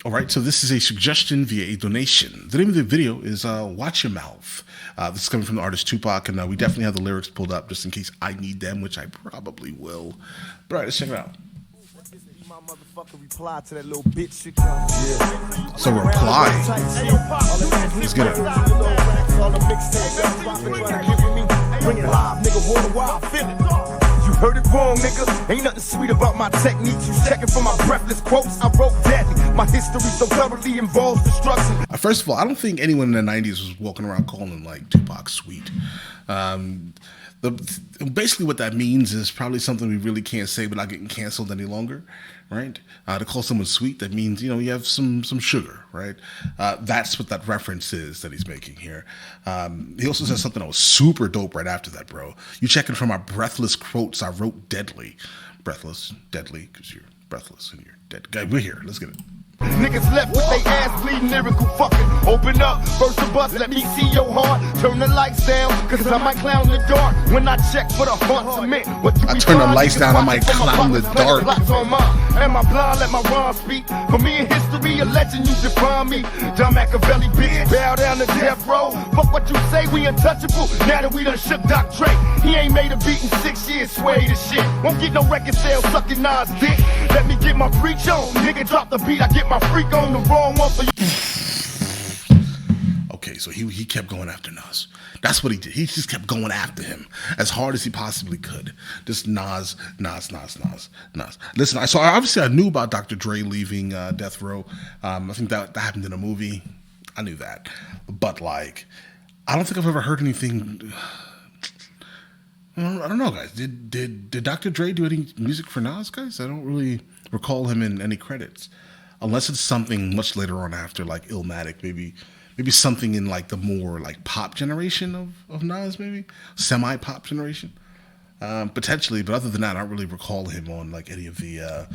All right, so this is a suggestion via a donation. The name of the video is Watch Your Mouth. This is coming from the artist Tupac, and we definitely have the lyrics pulled up just in case I need them, which I probably will. But all right, let's check it out. Reply to that little bitch shit. Yeah. So reply. Let's get it. Bring it live, nigga. Water wild, feel it. You heard it wrong, nigga. Ain't nothing sweet about my technique. You checking for my breathless quotes. I wrote deadly. My history so thoroughly involves destruction. First of all, I don't think anyone in the 90s was walking around calling like Tupac sweet. Basically what that means is probably something we really can't say without getting canceled any longer, right? To call someone sweet, that means, you have some sugar, right? That's what that reference is that he's making here. He also says something that was super dope right after that, bro. You checking for my breathless quotes. I wrote deadly. Breathless, deadly, because you're breathless and you're dead. Guy, we're here. Let's get it. Niggas left with they ass bleeding, lyrical fucking. Open up, first the bus, let me see your heart. Turn the lights down, cause I might clown the dark. When I check for the heart cement, I turn the lights down, I might clown the dark. Am I blind? Let my rhyme speak. For me in history, a legend, you define me. Dumb Machiavelli, bitch, bow down to death row. Fuck what you say, we untouchable. Now that we done shook Doc Dre. He ain't made a beat in 6 years, sway the shit. Won't get no record sale, sucking Nas dick. Let me get my preach on. Nigga, drop the beat, I get my freak on the wrong one for you. Okay, so he kept going after Nas. That's what he did. He just kept going after him as hard as he possibly could. Just Nas. Listen, so obviously I knew about Dr. Dre leaving Death Row. I think that happened in a movie. I knew that. But like, I don't think I've ever heard anything. I don't know, guys. Did Dr. Dre do any music for Nas, guys? I don't really recall him in any credits. Unless it's something much later on after, like Illmatic, maybe something in like the more like pop generation of Nas, maybe semi-pop generation, potentially. But other than that, I don't really recall him on like any of the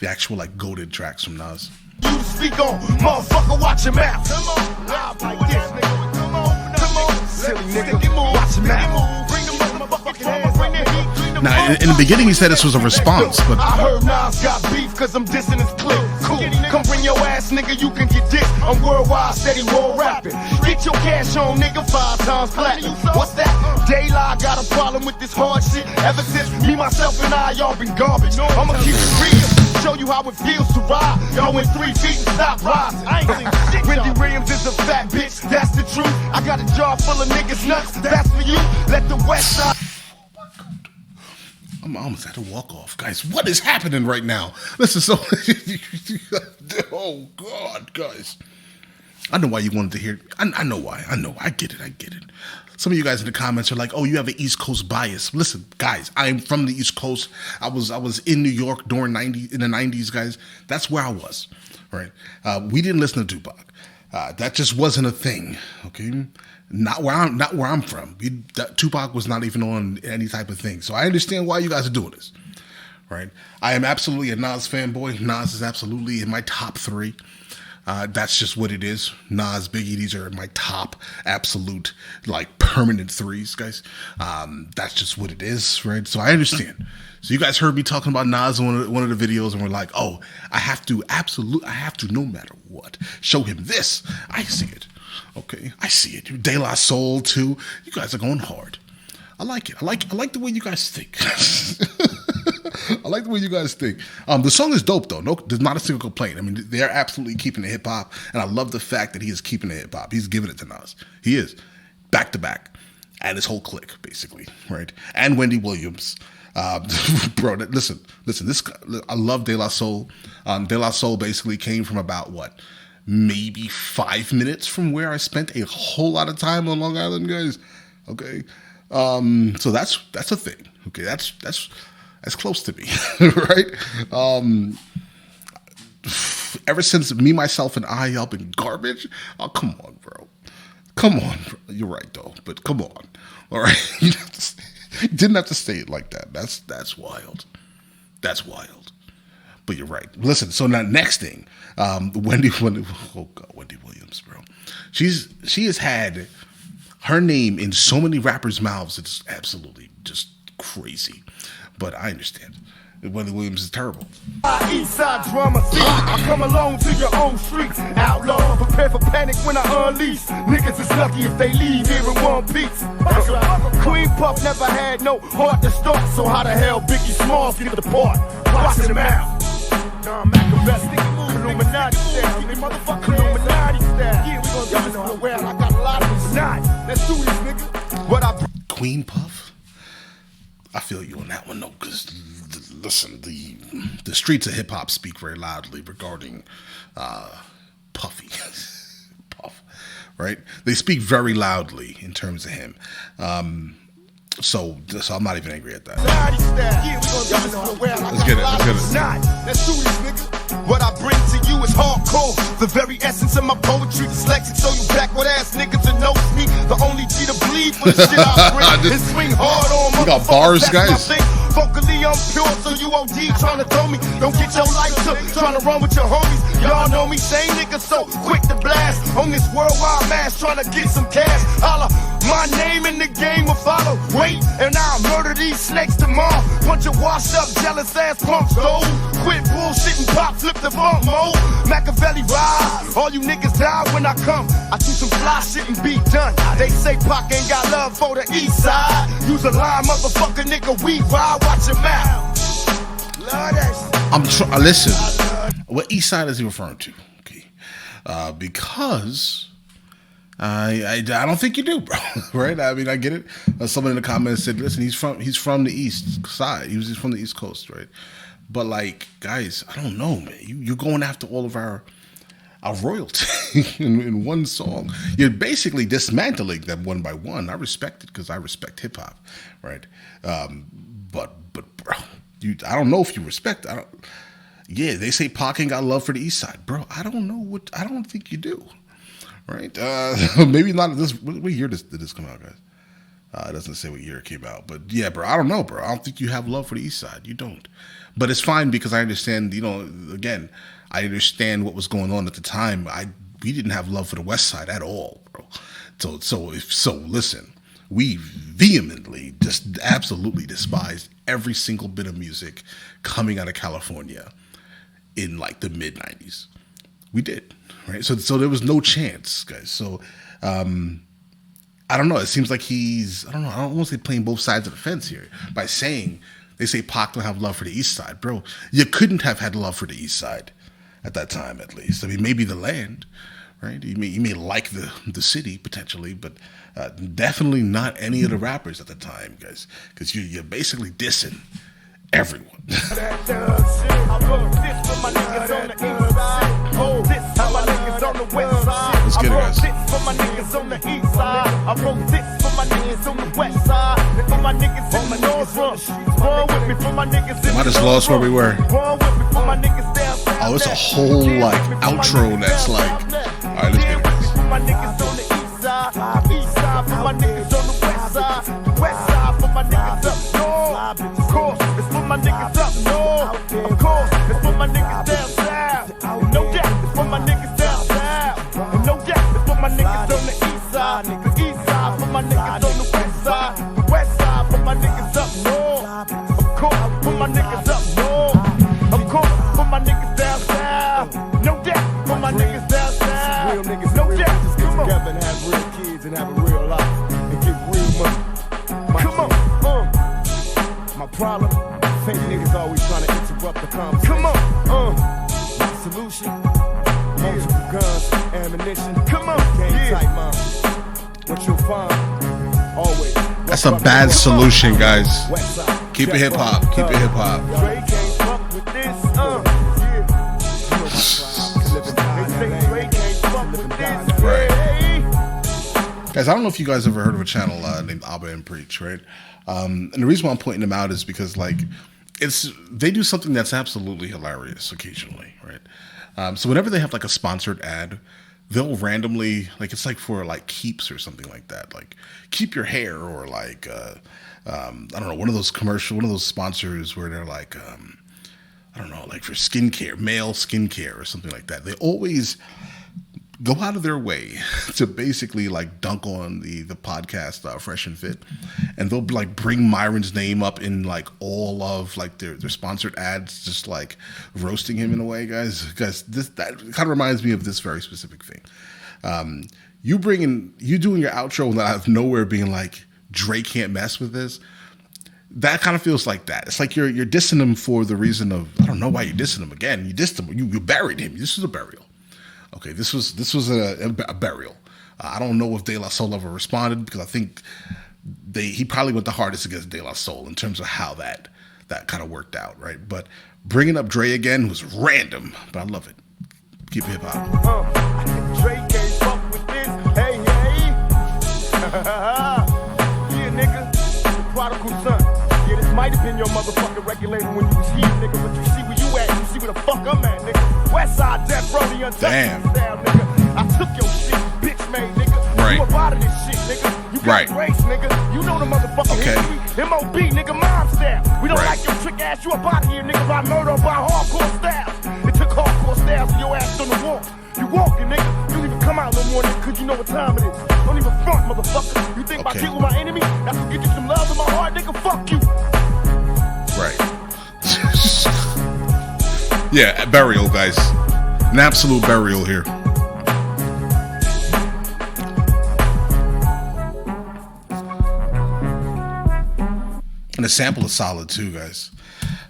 actual like goated tracks from Nas. You speak on, motherfucker, watch your mouth. Come on, like this, nigga. Come on, silly nigga, watch your mouth. Bring the motherfucking hands, bring the heat. Now, in the beginning, he said this was a response, but I heard Nas got beef cause I'm dissing his clip. Cool, come bring your ass, nigga, you can get dissed. I'm worldwide, steady war rapping. Get your cash on, nigga, 5 times platinum. What's that? Daylight got a problem with this hard shit. Ever since me, myself, and I, y'all been garbage. I'ma keep it real, show you how it feels to ride. Y'all went 3 feet and stop rising. Wendy Williams is a fat bitch, that's the truth. I got a jar full of niggas nuts, that's for you. Let the west side. I'm almost at to walk off, guys. What is happening right now? Listen, so oh God, guys, I know why you wanted to hear. I know why. I get it. Some of you guys in the comments are like, "Oh, you have an East Coast bias." Listen, guys, I'm from the East Coast. I was in New York during in the 90s, guys. That's where I was. Right? We didn't listen to Tupac. That just wasn't a thing. Okay. Not where I'm from. Tupac was not even on any type of thing. So I understand why you guys are doing this, right? I am absolutely a Nas fanboy. Nas is absolutely in my top 3. That's just what it is. Nas, Biggie, these are my top absolute, like, permanent 3s, guys. That's just what it is, right? So I understand. So you guys heard me talking about Nas in one of the videos, and we're like, oh, I have to, no matter what, show him this. I see it. Okay, I see it. De La Soul too. You guys are going hard. I like it. I like the way you guys think. I like the way you guys think. The song is dope though. No, there's not a single complaint. I mean, they're absolutely keeping the hip hop, and I love the fact that he is keeping the hip hop. He's giving it to Nas. He is back to back, and his whole clique basically, right? And Wendy Williams. Bro, listen. This I love De La Soul. De La Soul basically came from about what? Maybe 5 minutes from where I spent a whole lot of time on Long Island, guys. Okay, so that's a thing. Okay, that's close to me, right? Ever since Me, Myself, and I, y'all been garbage. Oh, come on, bro. You're right though, but come on. All right, you didn't have to say it like that. That's wild. That's wild. But you're right. Listen, so now next thing, Wendy Williams, bro. She has had her name in so many rappers' mouths. It's absolutely just crazy. But I understand. Wendy Williams is terrible. East side drama, see, I come along to your own streets. Outlaw, prepare for panic when I unleash. Niggas is lucky if they leave here in one piece. Queen Puff never had no heart to start, so how the hell Biggie Smalls get the part? Watch him out. Don Machiavelli, Illuminati style, motherfucker Illuminati style. Yeah, we gonna do this for a while. I got a lot of Illuminati. Let's do this, nigga. What I Queen Puff? I feel you on that one, though, because listen, the streets of hip hop speak very loudly regarding Puffy. Puff, right? They speak very loudly in terms of him. So I'm not even angry at that. Let's get it. Let's do this, nigga. What I bring to you is hardcore. The very essence of my poetry, dyslexic, so you backward ass niggas to know me. The only G to bleed for the shit I bring. And swing hard on. You got bars, guys. Vocally, I'm pure, so you OD trying to throw me. Don't get your life took, trying to run with your homies. Y'all know me, same nigga, so quick to blast. On this worldwide mass, trying to get some cash. Holla, my name in the game will follow. Wait, and I'll murder these snakes tomorrow. Bunch of washed up, jealous ass punks, though. Quit bullshit and pop, flip the funk mode. Machiavelli ride, all you niggas die when I come. I do some fly shit and be done. They say Pac ain't got love for the east side. Use a line, motherfucker, nigga, we ride. Watch your mouth. Listen. What East Side is he referring to? Okay, because I don't think you do, bro. Right? I mean, I get it. Someone in the comments said, "Listen, he's from the East Side. He's from the East Coast, right?" But like, guys, I don't know, man. You're going after all of our royalty in one song. You're basically dismantling them one by one. I respect it because I respect hip hop, right? But bro, I don't know if you respect. Yeah, they say Pac ain't got love for the East Side, bro. I don't think you do, right? Maybe not this. What year did this come out, guys? It doesn't say what year it came out, but yeah, bro. I don't know, bro. I don't think you have love for the East Side. You don't, but it's fine because I understand. You know, again, I understand what was going on at the time. We didn't have love for the West Side at all, bro. So listen. We vehemently, just absolutely despised every single bit of music coming out of California in like the mid 90s. We did, right? So there was no chance, guys. So I don't know. It seems like I don't want to say playing both sides of the fence here by saying they say Pac don't have love for the East Side, bro. You couldn't have had love for the East Side at that time, at least. I mean, maybe the land. Right, you may like the city potentially, but definitely not any of the rappers at the time, guys, because you're basically dissing everyone. Let's get it, guys. I just lost where we were. Oh, it's a whole like outro that's like. All right, let's get it, guys. For my niggas on the east side for my niggas on the west side for my niggas up north. Of course, it's for my niggas up north. Of course, it's for my niggas down south. No doubt, it's for my niggas down south. No doubt, it's for my niggas on the east side. The east side for my niggas on the west side. The west side for my niggas up north. Of course, for my niggas up north. Of course, for my niggas down south. No doubt, for my niggas down south. Real niggas no doubt just get together and have real kids and have a real life and get real money. Come on, my problem, fake niggas always trying to interrupt the conversation. Come on, my solution, multiple guns, ammunition. Come on, game tight mind. What you'll find, always. That's a bad solution, guys. Keep it hip hop. Keep it hip hop. Dre can't fuck with this. Right. Guys, I don't know if you guys ever heard of a channel named Abba and Preach, right? And the reason why I'm pointing them out is because like they do something that's absolutely hilarious occasionally, right? So whenever they have like a sponsored ad, they'll randomly, like it's like for like Keeps or something like that, like Keep Your Hair, or like I don't know, one of those sponsors where they're like I don't know, like for skincare, male skincare or something like that. They always go out of their way to basically like dunk on the podcast Fresh and Fit, and they'll like bring Myron's name up in like all of like their sponsored ads, just like roasting him in a way, guys. That kind of reminds me of this very specific thing. You doing your outro and out of nowhere being like, Dre can't mess with this. That kind of feels like that. It's like you're dissing him for the reason of, I don't know why you're dissing him again. You dissed him. You buried him. This was a burial. Okay, this was a burial. I don't know if De La Soul ever responded, because I think he probably went the hardest against De La Soul in terms of how that kind of worked out, right? But bringing up Dre again was random, but I love it. Keep it hip hop. Dre can't fuck with this. Hey, hey. Yeah, nigga. The prodigal son. Yeah, this might have been your motherfucking regulator when you was here, nigga. But you see where you at. You see where the fuck I'm at, nigga. Westside Death Row, the untouchable style, nigga. I took your shit, bitch made, nigga. Right. You a part of this shit, nigga. You got grace, nigga. You know the motherfucking history. M.O.B., nigga, mom style. We don't like your trick ass. You up out of here, nigga, by murder or by hardcore styles. It took hardcore styles and your ass on the wall. You walking, nigga. You don't even come out no more, nigga, because you know what time it is. Don't even front, motherfucker. You think my kid was my enemy? That's gonna get you some love in my heart, nigga. Fuck you. Right. Yeah, burial, guys. An absolute burial here. And the sample is solid too, guys.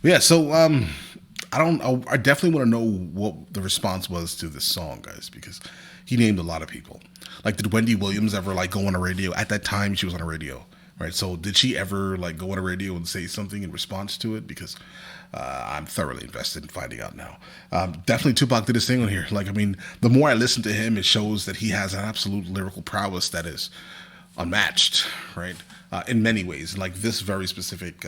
Yeah, so I definitely want to know what the response was to this song, guys, because he named a lot of people. Like, did Wendy Williams ever like go on a radio? At that time, she was on a radio, right? So did she ever like go on a radio and say something in response to it? Because I'm thoroughly invested in finding out now. Definitely Tupac did his thing on here. Like, I mean, the more I listen to him, it shows that he has an absolute lyrical prowess that is unmatched, right? In many ways. Like this very specific,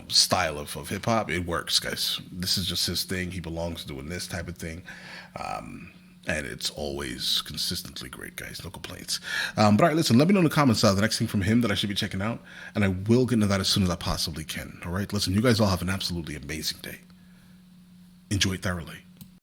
style of hip hop, it works, guys. This is just his thing. He belongs doing this type of thing. And it's always consistently great, guys. No complaints. But all right, listen, let me know in the comments the next thing from him that I should be checking out. And I will get into that as soon as I possibly can. All right, listen, you guys all have an absolutely amazing day. Enjoy it thoroughly.